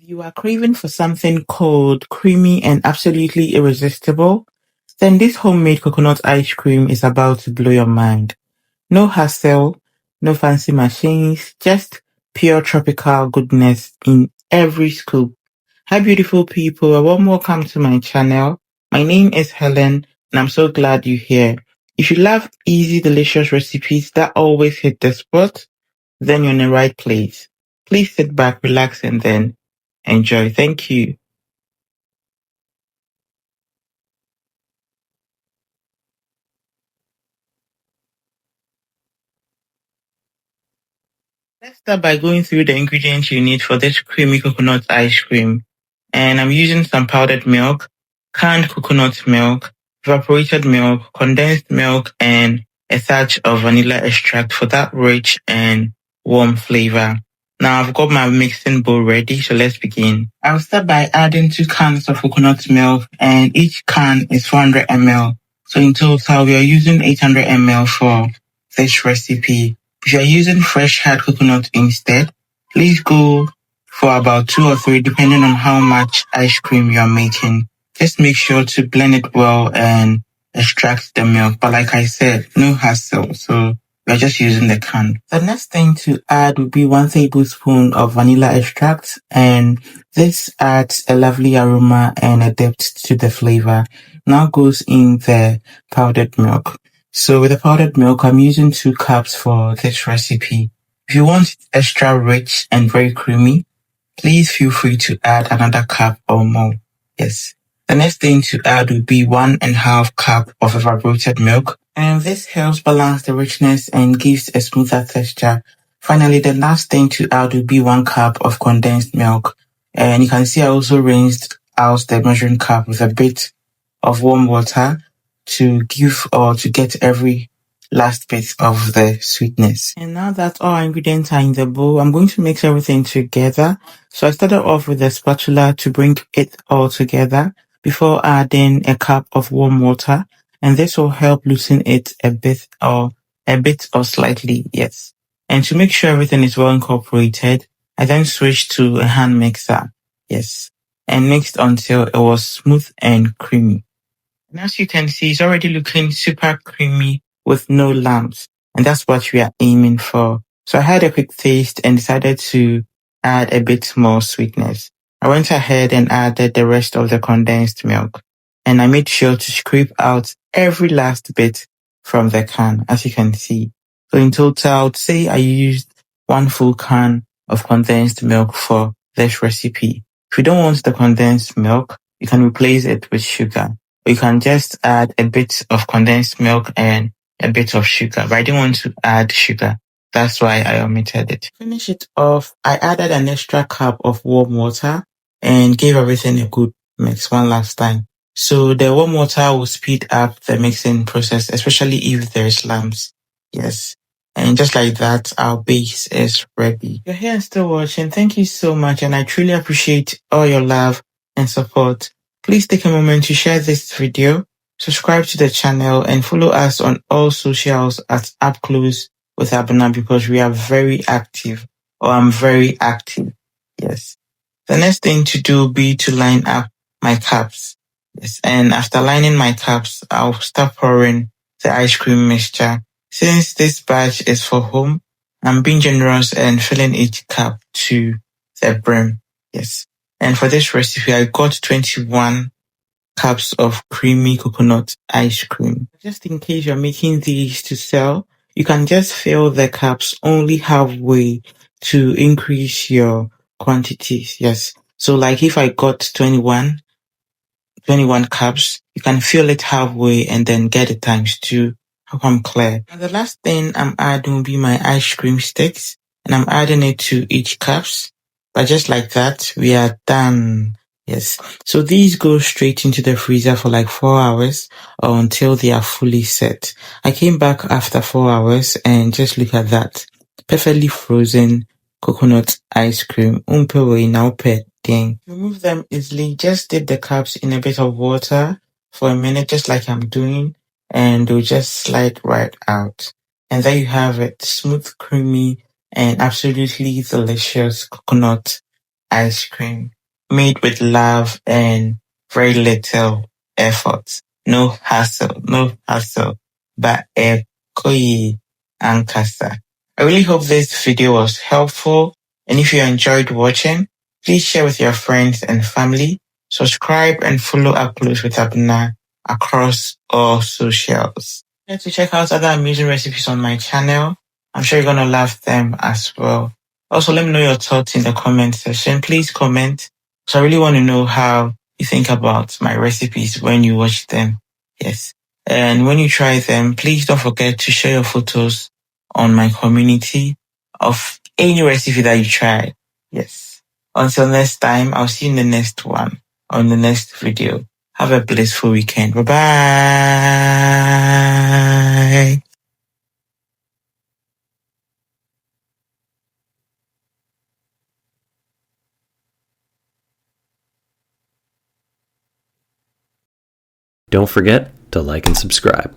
You are craving for something cold, creamy, and absolutely irresistible? Then this homemade coconut ice cream is about to blow your mind. No hassle, no fancy machines, just pure tropical goodness in every scoop. Hi, beautiful people. A warm welcome to my channel. My name is Helen, and I'm so glad you're here. If you love easy, delicious recipes that always hit the spot, then you're in the right place. Please sit back, relax, and then enjoy. Thank you. Let's start by going through the ingredients you need for this creamy coconut ice cream. And I'm using some powdered milk, canned coconut milk, evaporated milk, condensed milk, and a touch of vanilla extract for that rich and warm flavor. Now I've got my mixing bowl ready, so let's begin. I'll start by adding 2 cans of coconut milk, and each can is 400 ml. So in total, we are using 800 ml for this recipe. If you are using fresh hard coconut instead, please go for about 2 or 3 depending on how much ice cream you are making. Just make sure to blend it well and extract the milk. But like I said, no hassle. So we're just using the can. The next thing to add would be 1 tablespoon of vanilla extract, and this adds a lovely aroma and a depth to the flavor. Now goes in the powdered milk. So with the powdered milk, I'm using 2 cups for this recipe. If you want it extra rich and very creamy, please feel free to add another cup or more. Yes. The next thing to add would be 1.5 cup of evaporated milk, and this helps balance the richness and gives a smoother texture. Finally, the last thing to add would be 1 cup of condensed milk. And you can see I also rinsed out the measuring cup with a bit of warm water to give or to get every last bit of the sweetness. And now that all our ingredients are in the bowl, I'm going to mix everything together. So I started off with a spatula to bring it all together before adding a cup of warm water, and this will help loosen it a bit or slightly, yes. And to make sure everything is well incorporated, I then switched to a hand mixer, yes, and mixed until it was smooth and creamy. And as you can see, it's already looking super creamy with no lumps, and that's what we are aiming for. So I had a quick taste and decided to add a bit more sweetness. I went ahead and added the rest of the condensed milk, and I made sure to scrape out every last bit from the can, as you can see. So in total, I would say I used 1 full can of condensed milk for this recipe. If you don't want the condensed milk, you can replace it with sugar. Or you can just add a bit of condensed milk and a bit of sugar, but I didn't want to add sugar. That's why I omitted it. To finish it off, I added an extra cup of warm water and gave everything a good mix one last time. So the warm water will speed up the mixing process, especially if there's lumps. Yes. And just like that, our base is ready. If you're here and still watching, thank you so much, and I truly appreciate all your love and support. Please take a moment to share this video, subscribe to the channel, and follow us on all socials at Upclose with Abena, because we are very active, or I'm very active. Yes. The next thing to do will be to line up my cups. Yes. And after lining my cups, I'll start pouring the ice cream mixture. Since this batch is for home, I'm being generous and filling each cup to the brim. Yes. And for this recipe, I got 21 cups of creamy coconut ice cream. Just in case you're making these to sell, you can just fill the cups only halfway to increase your quantities. Yes. So like if I got 21 cups, you can fill it halfway and then get it times 2. Hope I'm clear. And the last thing I'm adding will be my ice cream sticks, and I'm adding it to each cups. But just like that, we are done. Yes. So these go straight into the freezer for like 4 hours or until they are fully set. I came back after 4 hours and just look at that. Perfectly frozen coconut ice cream. Thing. Remove them easily. Just dip the cups in a bit of water for a minute, just like I'm doing, and they'll just slide right out. And there you have it. Smooth, creamy, and absolutely delicious coconut ice cream. made with love and very little effort. No hassle, no hassle. But koi ankasa. I really hope this video was helpful. And if you enjoyed watching, please share with your friends and family. Subscribe and follow Upclose with Abena across all socials. To check out other amazing recipes on my channel. I'm sure you're going to love them as well. Also, let me know your thoughts in the comment section. Please comment. So I really want to know how you think about my recipes when you watch them. Yes. And when you try them, please don't forget to share your photos on my community of any recipe that you tried. Yes. Until next time, I'll see you in the next one or in the next video. Have a blissful weekend. Bye-bye. Don't forget to like and subscribe.